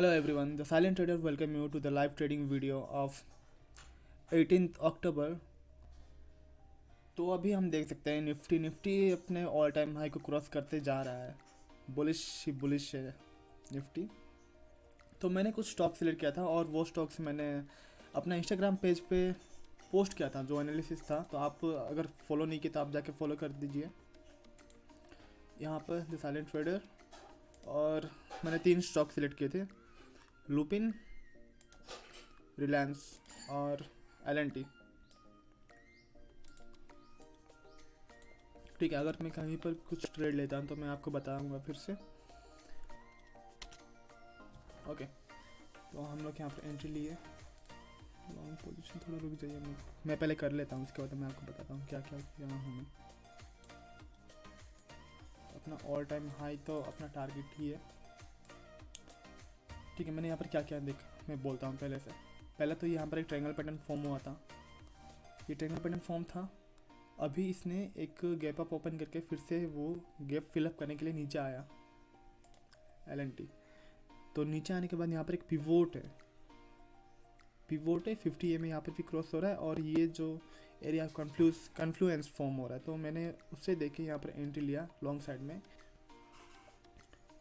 Hello everyone, the Silent Trader welcome you to the live trading video of 18th October। तो अभी हम देख सकते हैं निफ्टी अपने ऑल टाइम हाई को क्रॉस करते जा रहा है। बुलिश है निफ्टी। तो मैंने कुछ स्टॉक सिलेक्ट किया था और वो स्टॉक्स मैंने अपना इंस्टाग्राम पेज पे पोस्ट किया था जो एनालिसिस था। तो आप अगर फॉलो नहीं किया तो आप जाके फॉलो कर दीजिए यहाँ पर द साइलेंट ट्रेडर। और मैंने 3 स्टॉक सिलेक्ट किए थे, लुपिन, रिलायंस और एल&टी। ठीक है, अगर मैं कहीं पर कुछ ट्रेड लेता हूँ तो मैं आपको बताऊंगा फिर से। ओके, तो हम लोग यहाँ पर एंट्री लिए, लॉन्ग पोजीशन। थोड़ा रुक जाइए, मैं पहले कर लेता हूँ, उसके बाद मैं आपको बताता हूँ क्या क्या किया हूँ मैं। अपना ऑल टाइम हाई तो अपना टारगेट ही है। ठीक है, मैंने यहाँ पर क्या क्या देखा मैं बोलता हूँ पहले से। पहले तो यहाँ पर एक ट्रायंगल पैटर्न फॉर्म हुआ था, ये ट्रायंगल पैटर्न फॉर्म था। अभी इसने एक गैप अप ओपन करके फिर से वो गैप फिलअप करने के लिए नीचे आया एल&टी। तो नीचे आने के बाद यहाँ पर एक पिवोट है 50 EMA यहाँ पर भी क्रॉस हो रहा है और ये जो एरिया कन्फ्लुएंस फॉर्म हो रहा है। तो मैंने उससे देखे यहाँ पर एंट्री लिया लॉन्ग साइड में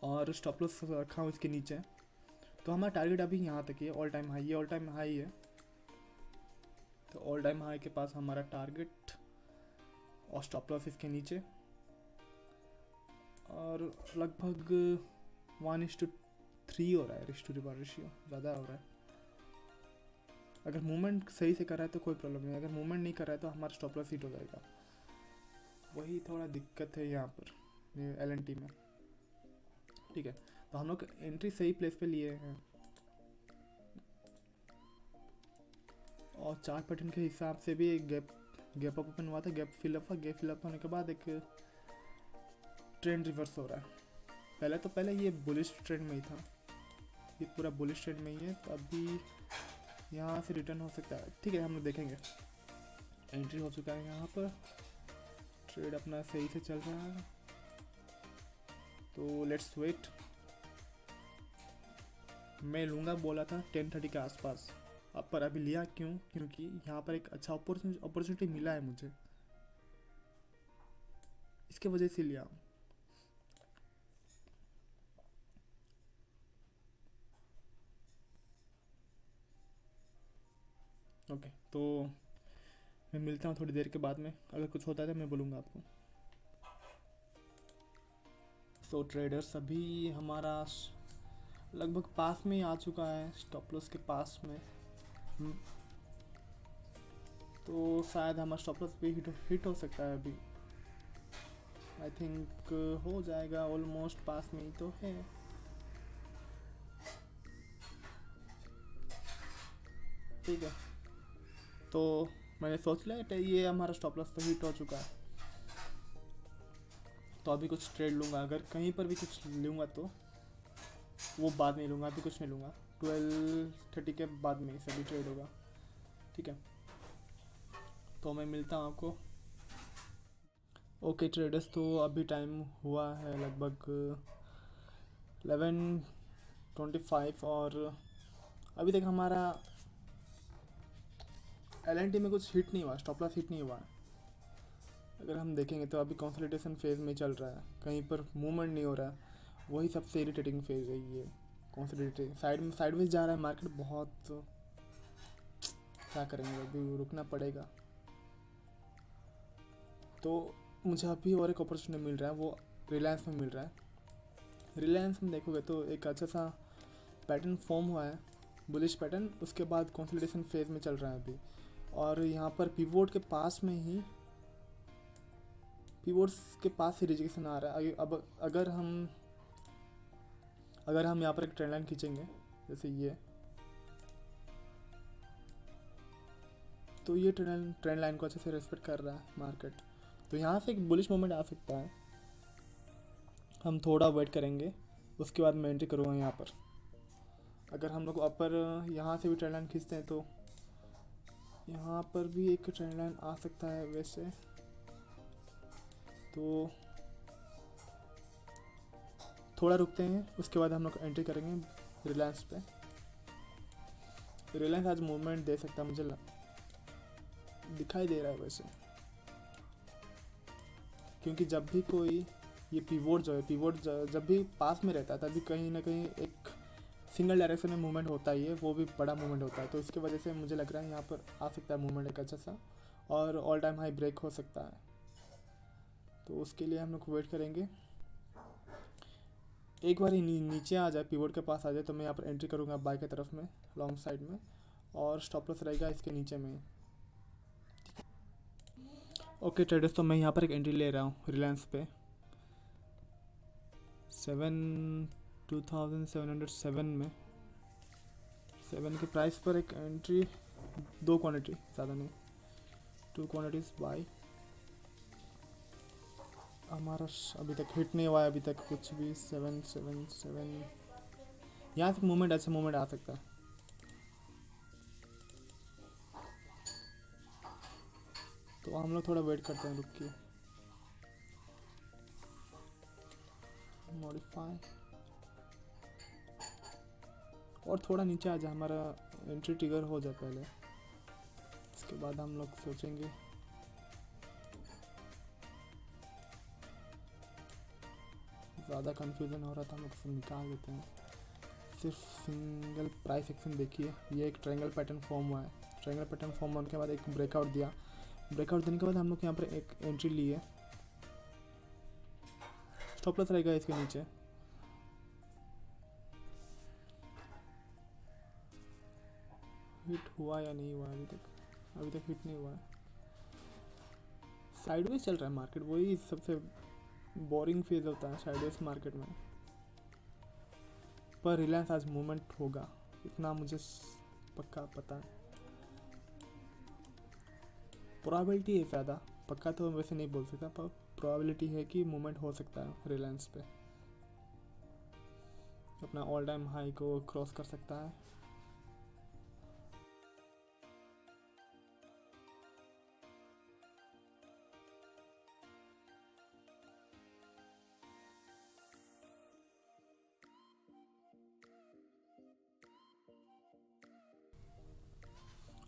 और स्टॉप लॉस रखा हूँ इसके नीचे। तो हमारा टारगेट अभी यहाँ तक ही है, ऑल टाइम हाई, ये ऑल टाइम हाई है। तो ऑल टाइम हाई के पास हमारा टारगेट और स्टॉप लॉस इसके नीचे और लगभग 1:3 हो रहा है, रिस्क टू रिवॉर्ड रेशियो ज़्यादा हो रहा है। अगर मूवमेंट सही से कर रहा है तो कोई प्रॉब्लम नहीं, अगर मूवमेंट नहीं कर रहा है तो हमारा स्टॉप लॉस हिट हो जाएगा। वही थोड़ा दिक्कत है यहाँ पर एल&टी में। ठीक है, तो हम लोग एंट्री सही प्लेस पे लिए हैं और चार्ट पैटर्न के हिसाब से भी एक गैप अप ओपन हुआ था, गैप फिलअप होने के बाद एक ट्रेंड रिवर्स हो रहा है। पहले ये बुलिश ट्रेंड में ही था, ये पूरा बुलिश ट्रेंड में ही है। तो अभी यहाँ से रिटर्न हो सकता है। ठीक है, हम लोग देखेंगे। एंट्री हो चुका है यहाँ पर, ट्रेड अपना सही से चल रहा है। तो लेट्स वेट। मैं लूँगा बोला था 10:30 के आसपास, अब पर अभी लिया क्यों? क्योंकि यहाँ पर एक अच्छा अपॉर्चुनिटी मिला है मुझे, इसके वजह से लिया। ओके, तो मैं मिलता हूँ थोड़ी देर के बाद में, अगर कुछ होता है तो मैं बोलूँगा आपको। सो ट्रेडर्स, अभी हमारा लगभग पास में ही आ चुका है, स्टॉप लॉस के पास में। तो शायद हमारा स्टॉप लॉस भी हिट हो सकता है अभी। आई थिंक हो जाएगा, ऑलमोस्ट पास में ही तो है। ठीक है, तो मैंने सोच लिया ये हमारा स्टॉप लॉस तो हिट हो चुका है। तो अभी कुछ ट्रेड लूँगा, अगर कहीं पर भी कुछ लूँगा तो वो बाद में लूँगा, अभी कुछ नहीं लूँगा। 12:30 के बाद में सभी ट्रेड होगा। ठीक है, तो मैं मिलता हूँ आपको। ओके ट्रेडर्स, तो अभी टाइम हुआ है लगभग 11:25 और अभी तक हमारा एल&टी में कुछ हिट नहीं हुआ, स्टॉप लॉस हिट नहीं हुआ। अगर हम देखेंगे तो अभी कंसोलिडेशन फेज में चल रहा है, कहीं पर मूवमेंट नहीं हो रहा है। वही सबसे इरिटेटिंग फेज है ये कंसोलिडेटिंग। साइडवेज जा रहा है मार्केट बहुत, क्या करेंगे, अभी रुकना पड़ेगा। तो मुझे अभी और एक अपॉर्चुनिटी मिल रहा है, वो रिलायंस में मिल रहा है। रिलायंस में देखोगे तो एक अच्छा सा पैटर्न फॉर्म हुआ है, बुलिश पैटर्न, उसके बाद कंसोलिडेशन फेज में चल रहा है अभी। और यहाँ पर पिवोट के पास ही रिजेक्शन आ रहा है। अब अगर हम यहाँ पर एक ट्रेंड लाइन खींचेंगे जैसे ये, तो ये ट्रेंड लाइन को अच्छे से रेस्पेक्ट कर रहा है मार्केट। तो यहाँ से एक बुलिश मोमेंट आ सकता है। हम थोड़ा वेट करेंगे, उसके बाद मैं एंट्री करूँगा यहाँ पर। अगर हम लोग अपर यहाँ से भी ट्रेंड लाइन खींचते हैं तो यहाँ पर भी एक ट्रेंड लाइन आ सकता है वैसे। तो थोड़ा रुकते हैं, उसके बाद हम लोग एंट्री करेंगे। रिलायंस पे। रिलायंस आज मूवमेंट दे सकता है, मुझे दिखाई दे रहा है वैसे, क्योंकि जब भी कोई ये पिवोट जो है, पिवोट जब भी पास में रहता है तभी कहीं ना कहीं एक सिंगल डायरेक्शन में मूवमेंट होता ही है, वो भी बड़ा मूवमेंट होता है। तो इसकी वजह से मुझे लग रहा है यहाँ पर आ सकता है मूवमेंट एक अच्छा सा, और ऑल टाइम हाई ब्रेक हो सकता है। तो उसके लिए हम लोग वेट करेंगे। एक बार नीचे आ जाए, पिवोट के पास आ जाए, तो मैं यहाँ पर एंट्री करूँगा बाय की तरफ में, लॉन्ग साइड में, और स्टॉप लॉस रहेगा इसके नीचे में। ओके ट्रेडर्स, तो मैं यहाँ पर एक एंट्री ले रहा हूँ रिलायंस पे 2707 में, 7 के प्राइस पर एक एंट्री, 2 क्वांटिटी, ज़्यादा नहीं, 2 क्वांटिटीज बाय। हमारा अभी तक हिट नहीं हुआ है, अभी तक कुछ भी। 777 यहाँ से मूवमेंट, अच्छा मूवमेंट आ सकता है। तो हम लोग थोड़ा वेट करते हैं, रुक के मॉडिफाई, और थोड़ा नीचे आ जाए, हमारा एंट्री ट्रिगर हो जाए पहले, इसके बाद हम लोग सोचेंगे। ज़्यादा कंफ्यूजन हो रहा था, हम लोग निकाल देते हैं। सिर्फ सिंगल प्राइस एक्शन देखिए, ये एक ट्रायंगल पैटर्न फॉर्म हुआ है। ट्रायंगल पैटर्न फॉर्म होने के बाद एक ब्रेकआउट दिया, ब्रेकआउट देने के बाद हम लोग यहाँ पर एक एंट्री ली है, स्टॉप लॉस रहेगा इसके नीचे। हिट हुआ या नहीं हुआ अभी तक हिट नहीं हुआ है। साइडवेज चल रहा है मार्केट, वही सबसे बोरिंग फेज होता है साइडवेज मार्केट में। पर रिलायंस आज मूवमेंट होगा, इतना मुझे पक्का पता है। प्रोबेबिलिटी है ज़्यादा, पक्का तो वैसे नहीं बोल सकता, पर प्रोबेबिलिटी है कि मूवमेंट हो सकता है रिलायंस पे, अपना ऑल टाइम हाई को क्रॉस कर सकता है।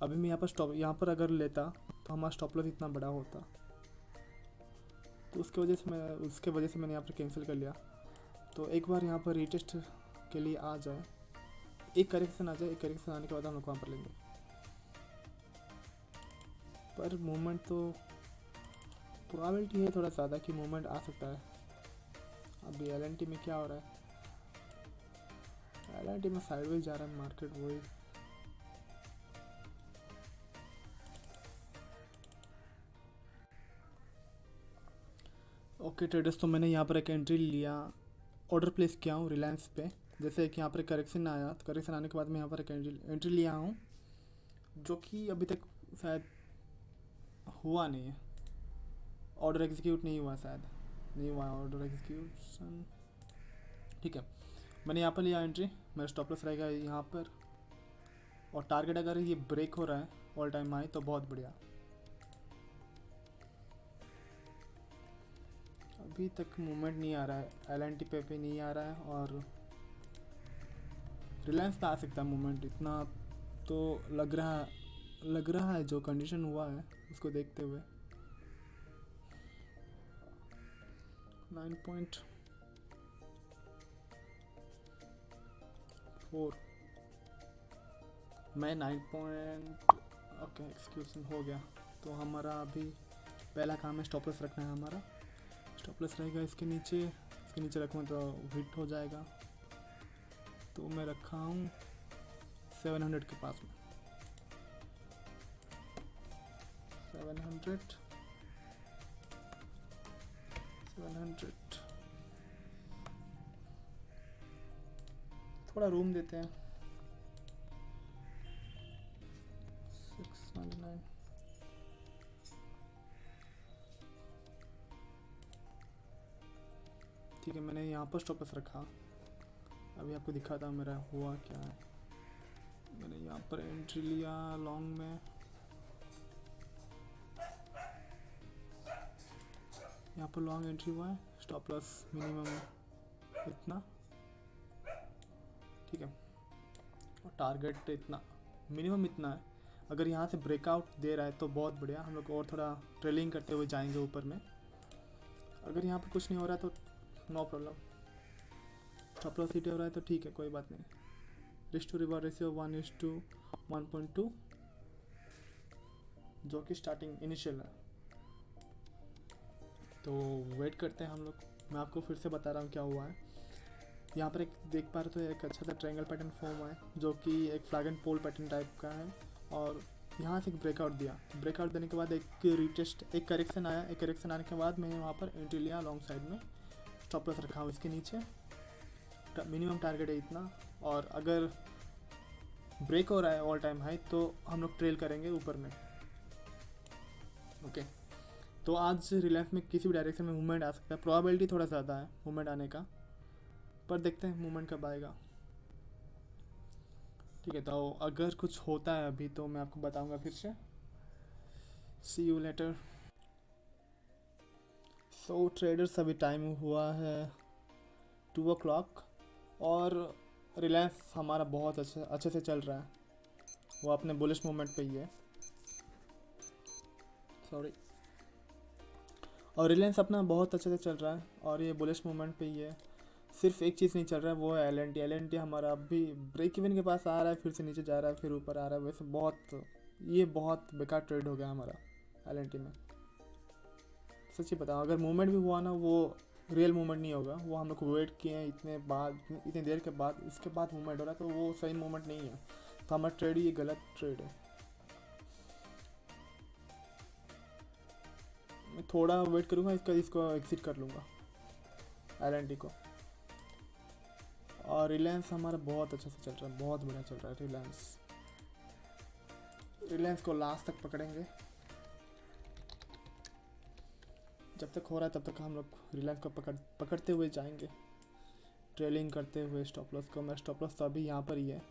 अभी मैं यहाँ पर अगर लेता तो हमारा स्टॉप लॉस इतना बड़ा होता, तो उसके वजह से मैंने यहाँ पर कैंसिल कर लिया। तो एक बार यहाँ पर रीटेस्ट के लिए आ जाए, एक करेक्शन आ जाए, एक करेक्शन आने के बाद हम लोग वहाँ पर लेंगे। पर मूवमेंट तो प्रोबेबिलिटी है थोड़ा ज़्यादा कि मूवमेंट आ सकता है। अभी LNT में क्या हो रहा है, LNT में साइडवेज जा रहा है मार्केट, वही ओके ट्रेडर्स, तो मैंने यहाँ पर एक एंट्री लिया, ऑर्डर प्लेस किया हूँ रिलायंस पे। जैसे कि यहाँ पर करेक्शन आया, तो करेक्शन आने के बाद मैं यहाँ पर एक एंट्री लिया हूँ, जो कि अभी तक शायद हुआ नहीं है, ऑर्डर एग्जीक्यूट नहीं हुआ, शायद नहीं हुआ ऑर्डर एग्जीक्यूशन। ठीक है, मैंने यहाँ पर लिया एंट्री, मेरा स्टॉप लॉस रहेगा यहाँ पर, और टारगेट अगर ये ब्रेक हो रहा है ऑल टाइम हाई तो बहुत बढ़िया। अभी तक मूवमेंट नहीं आ रहा है, LNT पे नहीं आ रहा है, और रिलायंस पे आ सकता है मूवमेंट, इतना तो लग रहा है जो कंडीशन हुआ है उसको देखते हुए। 9.4 मैं 9 ओके एक्सक्यूशन हो गया। तो हमारा अभी पहला काम है स्टॉप लॉस रखना है, हमारा स्टॉप लॉस रहेगा इसके नीचे रखूँगा तो हिट हो जाएगा। तो मैं रखा हूँ 700 के पास में, 700 थोड़ा रूम देते हैं, 699 ठीक है। मैंने यहाँ पर स्टॉप लॉस रखा, अभी आपको दिखाता हूँ मेरा हुआ क्या है। मैंने यहाँ पर एंट्री लिया लॉन्ग में, यहाँ पर लॉन्ग एंट्री हुआ है, स्टॉप लॉस मिनिमम इतना, ठीक है। टारगेट इतना मिनिमम इतना है। अगर यहाँ से ब्रेकआउट दे रहा है तो बहुत बढ़िया, हम लोग और थोड़ा ट्रेलिंग करते हुए जाएंगे ऊपर में। अगर यहाँ पर कुछ नहीं हो रहा है तो no problem, stop loss hit हो रहा है तो ठीक है, कोई बात नहीं। रिस्क टू रिवॉर्ड रेशियो 1:1.2 जो कि स्टार्टिंग इनिशियल है। तो वेट करते हैं हम लोग। मैं आपको फिर से बता रहा हूँ क्या हुआ है। यहाँ पर एक देख पा रहे तो एक अच्छा सा ट्रायंगल पैटर्न फॉर्म है जो कि एक flag and pole pattern type का है, और यहाँ से एक ब्रेकआउट दिया। ब्रेकआउट देने के बाद एक रिटेस्ट, एक करेक्शन आया। एक करेक्शन आने के बाद मैंने वहाँ पर एंट्री लिया लॉन्ग साइड में, स्टॉप लॉस रखा हूँ इसके नीचे। मिनिमम टारगेट है इतना, और अगर ब्रेक हो रहा है ऑल टाइम हाई तो हम लोग ट्रेल करेंगे ऊपर में। ओके, तो आज रिलायंस में किसी भी डायरेक्शन में मूवमेंट आ सकता है, प्रोबेबिलिटी थोड़ा ज़्यादा है मूवमेंट आने का, पर देखते हैं मूवमेंट कब आएगा। ठीक है, तो अगर कुछ होता है अभी तो मैं आपको बताऊंगा फिर से। सी यू लेटर। सो ट्रेडर्स, अभी टाइम हुआ है 2 o'clock और रिलायंस हमारा बहुत अच्छे से चल रहा है। वो अपने बुलिश मूवमेंट पे ही है, सॉरी। और रिलायंस अपना बहुत अच्छे से चल रहा है और ये बुलिश मूवमेंट पे ही है। सिर्फ एक चीज़ नहीं चल रहा है, वो है एल एन टी हमारा अभी ब्रेक इवन के पास आ रहा है, फिर से नीचे जा रहा है, फिर ऊपर आ रहा है। वैसे ये बहुत बेकार ट्रेड हो गया हमारा एल एन टी में। सच्ची बताऊँ, अगर मूवमेंट भी हुआ ना, वो रियल मूवमेंट नहीं होगा। वो हम लोग को वेट किए हैं इतने देर के बाद, इसके बाद मूवमेंट हो रहा है, तो वो सही मूवमेंट नहीं है। तो हमारा ट्रेड ये गलत ट्रेड है। मैं थोड़ा वेट करूँगा, इसको एग्जिट कर लूँगा एल एन टी को। और रिलायंस हमारा बहुत अच्छे से चल रहा है, बहुत बढ़िया चल रहा है रिलायंस को लास्ट तक पकड़ेंगे। जब तक हो रहा है तब तक हम लोग रिलायंस को पकड़ते हुए जाएंगे, ट्रेलिंग करते हुए स्टॉप लॉस को। मैं स्टॉप लॉस तो अभी यहाँ पर ही है,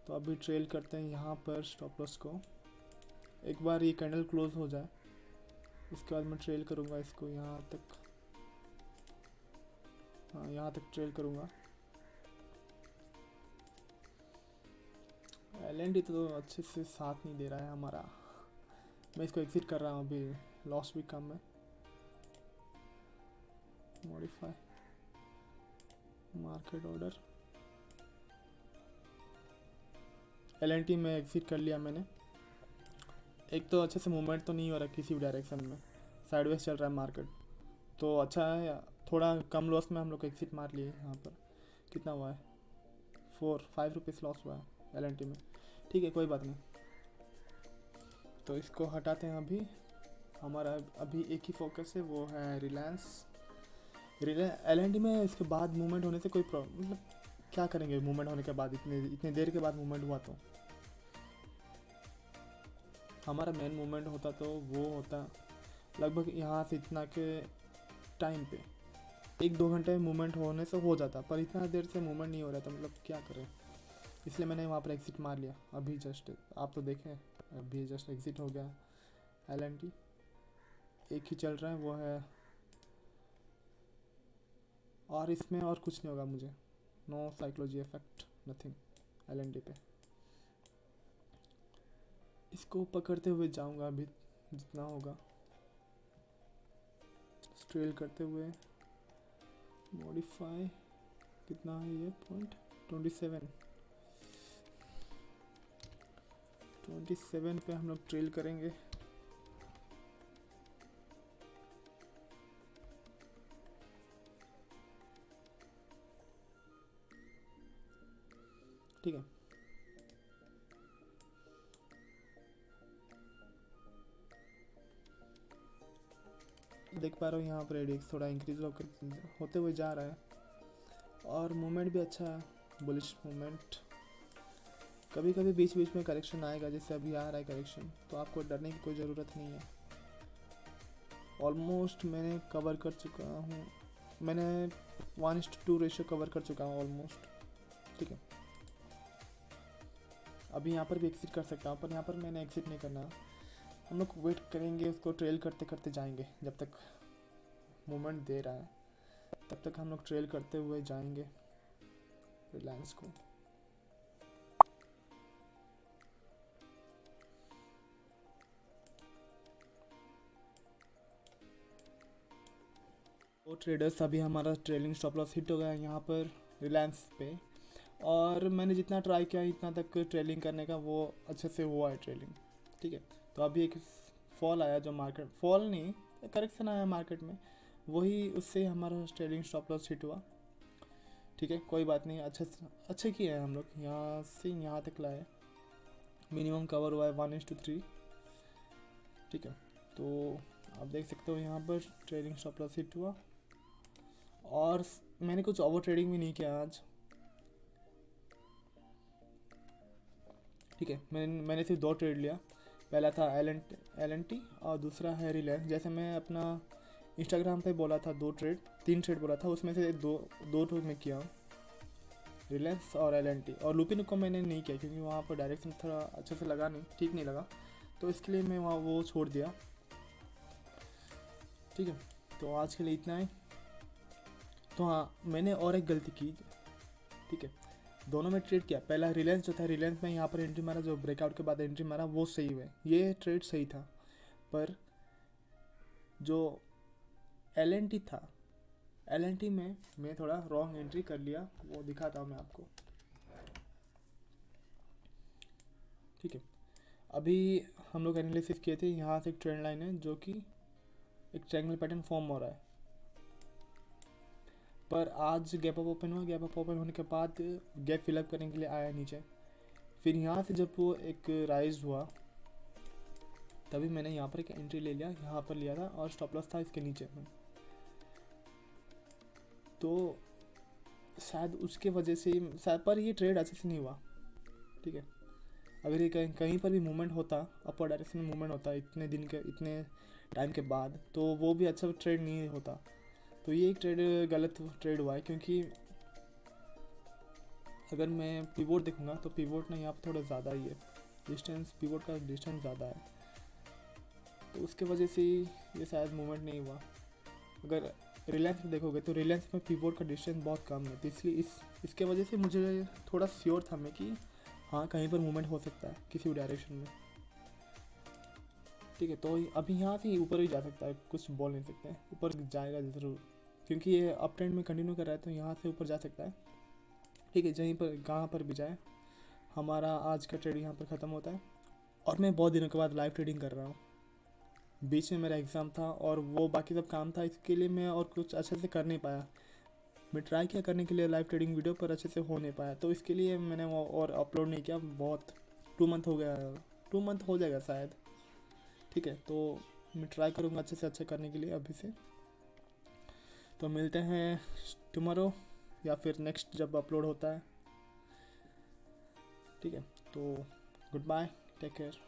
तो अभी ट्रेल करते हैं यहाँ पर स्टॉप लॉस को। एक बार ये कैंडल क्लोज हो जाए उसके बाद मैं ट्रेल करूँगा इसको यहाँ तक। हाँ, यहाँ तक ट्रेल करूँगा। एल एन डी तो अच्छे से साथ नहीं दे रहा है हमारा। मैं इसको एग्जिट कर रहा हूँ, अभी लॉस भी कम है। Modify market order, L N T में एग्जिट कर लिया मैंने। एक तो अच्छे से मूवमेंट तो नहीं हो रहा किसी भी डायरेक्शन में, साइडवेज चल रहा है मार्केट, तो अच्छा है। थोड़ा कम लॉस में हम लोग एग्जिट मार लिए। यहाँ पर कितना हुआ है, 5 रुपीज़ लॉस हुआ है एल एन टी में। ठीक है, कोई बात नहीं, तो इसको हटाते हैं। अभी हमारा अभी एक ही फोकस है, वो है रिलायंस। एल एन टी में इसके बाद मूवमेंट होने से कोई प्रॉब्लम, मतलब क्या करेंगे मूवमेंट होने के बाद, इतने देर के बाद मूवमेंट हुआ तो। हमारा मेन मूवमेंट होता तो वो होता लगभग यहाँ से इतना के टाइम पे, 1-2 घंटे में मूवमेंट होने से हो जाता, पर इतना देर से मूवमेंट नहीं हो रहा था, मतलब क्या करें। इसलिए मैंने वहाँ पर एग्जिट मार लिया। अभी जस्ट आप तो देखें, अभी जस्ट एग्जिट हो गया एल एन टी। एक ही चल रहा है, वो है, और इसमें और कुछ नहीं होगा मुझे। No psychology effect, nothing L N T पे। इसको पकड़ते हुए जाऊंगा अभी जितना होगा, स्ट्रेल करते हुए। मॉडिफाई कितना है ये, 27 पे हम लोग ट्रेल करेंगे। ठीक है, देख पा रहा हूँ यहाँ पर एडिक्स थोड़ा इंक्रीज होते हुए जा रहा है, और मूवमेंट भी अच्छा है, बुलिश मूवमेंट। कभी कभी बीच बीच में करेक्शन आएगा, जैसे अभी आ रहा है करेक्शन, तो आपको डरने की कोई ज़रूरत नहीं है। ऑलमोस्ट मैंने कवर कर चुका हूँ, मैंने 1:2 रेशियो कवर कर चुका हूँ ऑलमोस्ट। ठीक है, अभी यहाँ पर भी एग्जिट कर सकता हूँ, पर यहाँ पर मैंने एग्जिट नहीं करना। हम लोग वेट करेंगे, उसको ट्रेल करते करते जाएंगे। जब तक मूवमेंट दे रहा है तब तक हम लोग ट्रेल करते हुए जाएंगे रिलायंस को। तो ट्रेडर्स अभी हमारा ट्रेलिंग स्टॉप लॉस हिट हो गया है यहाँ पर रिलायंस पे, और मैंने जितना ट्राई किया इतना तक ट्रेलिंग करने का वो अच्छे से हुआ है ट्रेलिंग। ठीक है, तो अभी एक फॉल आया, जो मार्केट फॉल नहीं करेक्शन आया मार्केट में, वही उससे हमारा ट्रेलिंग स्टॉप लॉस हिट हुआ। ठीक है, कोई बात नहीं, अच्छे किए हैं हम लोग, यहाँ से यहाँ तक लाए, मिनिमम कवर हुआ है 1:3। ठीक है, तो आप देख सकते हो यहाँ पर ट्रेडिंग स्टॉप लॉस हिट हुआ, और मैंने कुछ ओवर ट्रेडिंग भी नहीं किया आज। ठीक है, मैंने सिर्फ 2 ट्रेड लिया, पहला था एल एन टी और दूसरा है रिलायंस। जैसे मैं अपना इंस्टाग्राम पे बोला था 3 ट्रेड बोला था, उसमें से दो ठोक में किया, रिलायंस और एल.एन.टी। और लुपिन को मैंने नहीं किया क्योंकि वहाँ पर डायरेक्शन थोड़ा अच्छे से लगा नहीं, ठीक नहीं लगा, तो इसके लिए मैं वहाँ वो छोड़ दिया। ठीक है, तो आज के लिए इतना ही। तो हाँ, मैंने और एक गलती की। ठीक है, दोनों में ट्रेड किया, पहला रिलायंस जो था, रिलायंस में यहाँ पर एंट्री मारा, जो ब्रेकआउट के बाद एंट्री मारा वो सही हुआ, ये ट्रेड सही था। पर जो एल.एन.टी था, एल.एन.टी में मैं थोड़ा रॉन्ग एंट्री कर लिया, वो दिखाता हूँ मैं आपको। ठीक है, अभी हम लोग एनालिसिस किए थे, यहाँ से एक ट्रेंड लाइन है जो कि एक ट्रायंगल पैटर्न फॉर्म हो रहा है, पर आज गैप अप ओपन हुआ, गैप अप ओपन होने के बाद गैप फिलअप करने के लिए आया नीचे, फिर यहाँ से जब वो एक राइज हुआ तभी मैंने यहाँ पर एक एंट्री ले लिया, यहाँ पर लिया था और स्टॉप लॉस था इसके नीचे में। तो शायद उसके वजह से शायद, पर ये ट्रेड अच्छे से नहीं हुआ। ठीक है, अगर ये कहीं पर भी मूवमेंट होता, अपर डायरेक्शन में मूवमेंट होता इतने टाइम के बाद, तो वो भी अच्छा ट्रेड नहीं होता। तो ये एक गलत ट्रेड हुआ है, क्योंकि अगर मैं पिवोट देखूंगा तो पिवोट ना यहाँ पर थोड़ा ज़्यादा ही है डिस्टेंस, पिवोट का डिस्टेंस ज़्यादा है, तो उसके वजह से ये शायद मूवमेंट नहीं हुआ। अगर रिलायंस में देखोगे तो रिलायंस में पिवोट का डिस्टेंस बहुत कम है, तो इसलिए इसके वजह से मुझे थोड़ा श्योर था मैं कि हाँ कहीं पर मूवमेंट हो सकता है किसी भी डायरेक्शन में। ठीक है, तो अभी यहाँ से ऊपर भी जा सकता है, कुछ बोल नहीं सकते, ऊपर जाएगा ज़रूर, क्योंकि ये अप ट्रेंड में कंटिन्यू कर रहा है, तो यहाँ से ऊपर जा सकता है। ठीक है, कहाँ पर भी जाए, हमारा आज का ट्रेड यहाँ पर ख़त्म होता है। और मैं बहुत दिनों के बाद लाइव ट्रेडिंग कर रहा हूँ, बीच में मेरा एग्ज़ाम था और वो बाकी सब काम था, इसके लिए मैं और कुछ अच्छे से कर नहीं पाया। मैं ट्राई किया करने के लिए लाइव ट्रेडिंग वीडियो, पर अच्छे से हो नहीं पाया, तो इसके लिए मैंने वो और अपलोड नहीं किया। बहुत 2 मंथ हो गया, 2 मंथ हो जाएगा शायद। ठीक है, तो मैं ट्राई करूँगा अच्छे से अच्छे करने के लिए अभी से। तो मिलते हैं टुमारो या फिर नेक्स्ट जब अपलोड होता है। ठीक है, तो गुड बाय, टेक केयर।